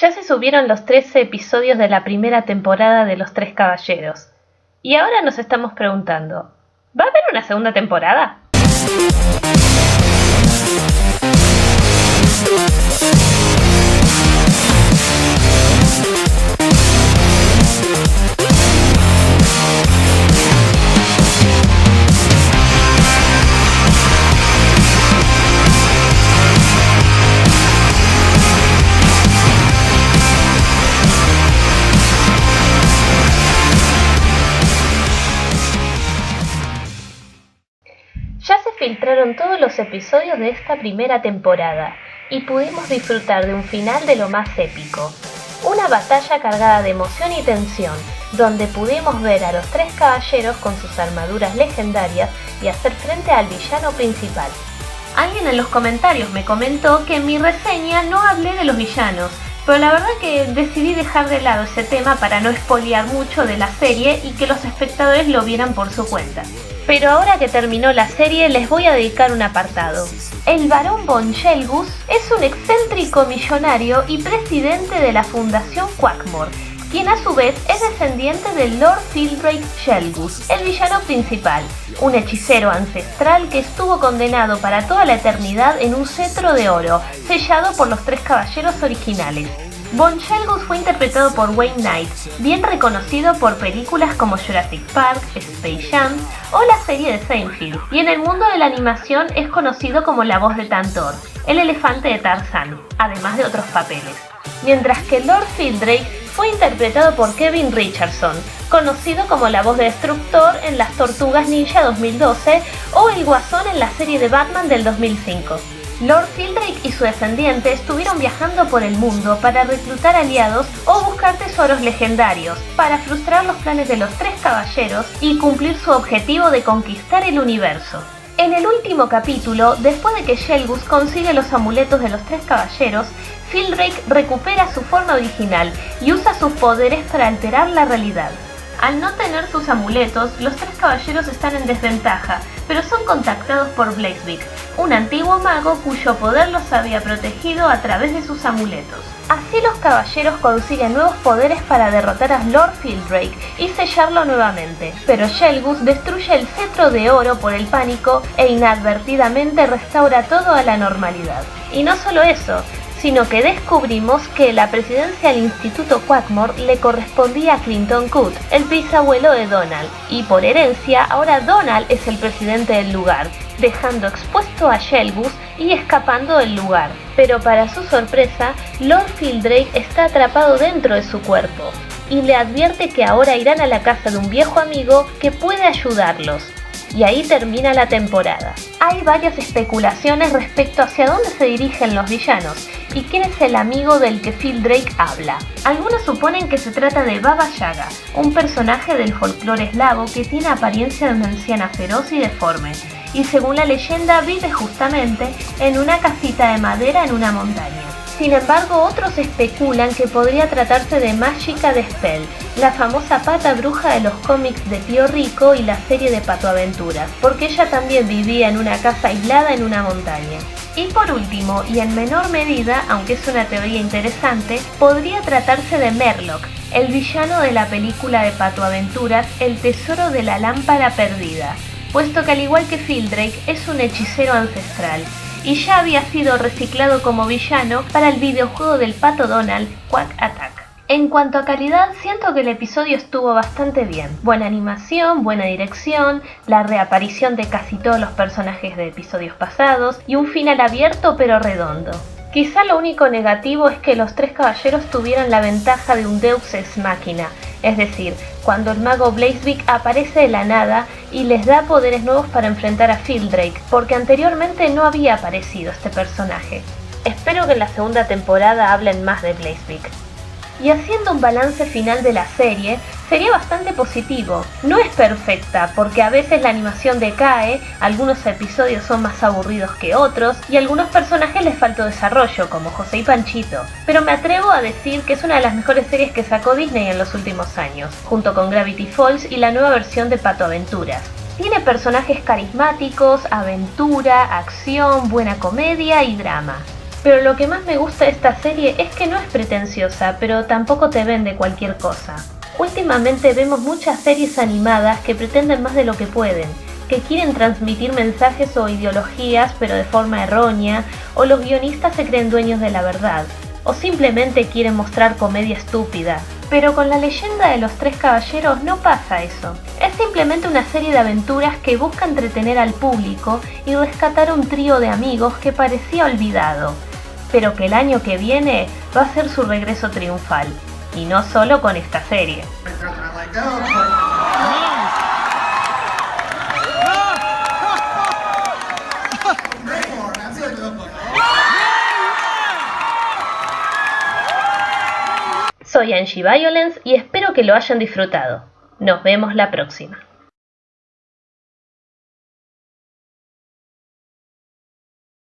Ya se subieron los 13 episodios de la primera temporada de Los Tres Caballeros. Y ahora nos estamos preguntando, ¿va a haber una segunda temporada? Ya se filtraron todos los episodios de esta primera temporada y pudimos disfrutar de un final de lo más épico. Una batalla cargada de emoción y tensión, donde pudimos ver a los tres caballeros con sus armaduras legendarias y hacer frente al villano principal. Alguien en los comentarios me comentó que en mi reseña no hablé de los villanos, pero la verdad que decidí dejar de lado ese tema para no spoilear mucho de la serie y que los espectadores lo vieran por su cuenta. Pero ahora que terminó la serie les voy a dedicar un apartado. El barón von Shelgus es un excéntrico millonario y presidente de la Fundación Quackmore, quien a su vez es descendiente del Lord Fildrake Shelgus, el villano principal, un hechicero ancestral que estuvo condenado para toda la eternidad en un cetro de oro, sellado por los tres caballeros originales. Von Shelgus fue interpretado por Wayne Knight, bien reconocido por películas como Jurassic Park, Space Jam o la serie de Seinfeld, y en el mundo de la animación es conocido como la voz de Tantor, el elefante de Tarzán, además de otros papeles. Mientras que Lord Fildrake fue interpretado por Kevin Richardson, conocido como la voz de Destructor en Las Tortugas Ninja 2012 o el Guasón en la serie de Batman del 2005. Lord Fildrake y su descendiente estuvieron viajando por el mundo para reclutar aliados o buscar tesoros legendarios, para frustrar los planes de los tres caballeros y cumplir su objetivo de conquistar el universo. En el último capítulo, después de que Shelgus consigue los amuletos de los tres caballeros, Fildrake recupera su forma original y usa sus poderes para alterar la realidad. Al no tener sus amuletos, los tres caballeros están en desventaja, pero son contactados por Blasevik, un antiguo mago cuyo poder los había protegido a través de sus amuletos. Así los caballeros consiguen nuevos poderes para derrotar a Lord Fildrake y sellarlo nuevamente, pero Shelgus destruye el cetro de oro por el pánico e inadvertidamente restaura todo a la normalidad. Y no solo eso, sino que descubrimos que la presidencia del Instituto Quackmore le correspondía a Clinton Coote, el bisabuelo de Donald, y por herencia ahora Donald es el presidente del lugar, dejando expuesto a Shelgus y escapando del lugar. Pero para su sorpresa, Lord Fildrake está atrapado dentro de su cuerpo, y le advierte que ahora irán a la casa de un viejo amigo que puede ayudarlos. Y ahí termina la temporada. Hay varias especulaciones respecto hacia dónde se dirigen los villanos y quién es el amigo del que Fildrake habla. Algunos suponen que se trata de Baba Yaga, un personaje del folclore eslavo que tiene apariencia de una anciana feroz y deforme, y según la leyenda vive justamente en una casita de madera en una montaña. Sin embargo, otros especulan que podría tratarse de Mágica de Spell, la famosa pata bruja de los cómics de Tío Rico y la serie de Pato Aventuras, porque ella también vivía en una casa aislada en una montaña. Y por último, y en menor medida, aunque es una teoría interesante, podría tratarse de Merlock, el villano de la película de Pato Aventuras, El Tesoro de la Lámpara Perdida, puesto que al igual que Fildrake es un hechicero ancestral, y ya había sido reciclado como villano para el videojuego del Pato Donald, Quack Attack. En cuanto a calidad, siento que el episodio estuvo bastante bien. Buena animación, buena dirección, la reaparición de casi todos los personajes de episodios pasados y un final abierto pero redondo. Quizá lo único negativo es que los tres caballeros tuvieran la ventaja de un Deus Ex Machina, es decir, cuando el mago Blasevik aparece de la nada y les da poderes nuevos para enfrentar a Fildrake, porque anteriormente no había aparecido este personaje. Espero que en la segunda temporada hablen más de Blasevik. Y haciendo un balance final de la serie, sería bastante positivo. No es perfecta, porque a veces la animación decae, algunos episodios son más aburridos que otros, y a algunos personajes les faltó desarrollo, como José y Panchito. Pero me atrevo a decir que es una de las mejores series que sacó Disney en los últimos años, junto con Gravity Falls y la nueva versión de Pato Aventuras. Tiene personajes carismáticos, aventura, acción, buena comedia y drama. Pero lo que más me gusta de esta serie es que no es pretenciosa, pero tampoco te vende cualquier cosa. Últimamente vemos muchas series animadas que pretenden más de lo que pueden, que quieren transmitir mensajes o ideologías pero de forma errónea, o los guionistas se creen dueños de la verdad, o simplemente quieren mostrar comedia estúpida. Pero con La Leyenda de los Tres Caballeros no pasa eso. Es simplemente una serie de aventuras que busca entretener al público y rescatar un trío de amigos que parecía olvidado, pero que el año que viene va a ser su regreso triunfal. Y no solo con esta serie. Soy Angie Violence y espero que lo hayan disfrutado. Nos vemos la próxima.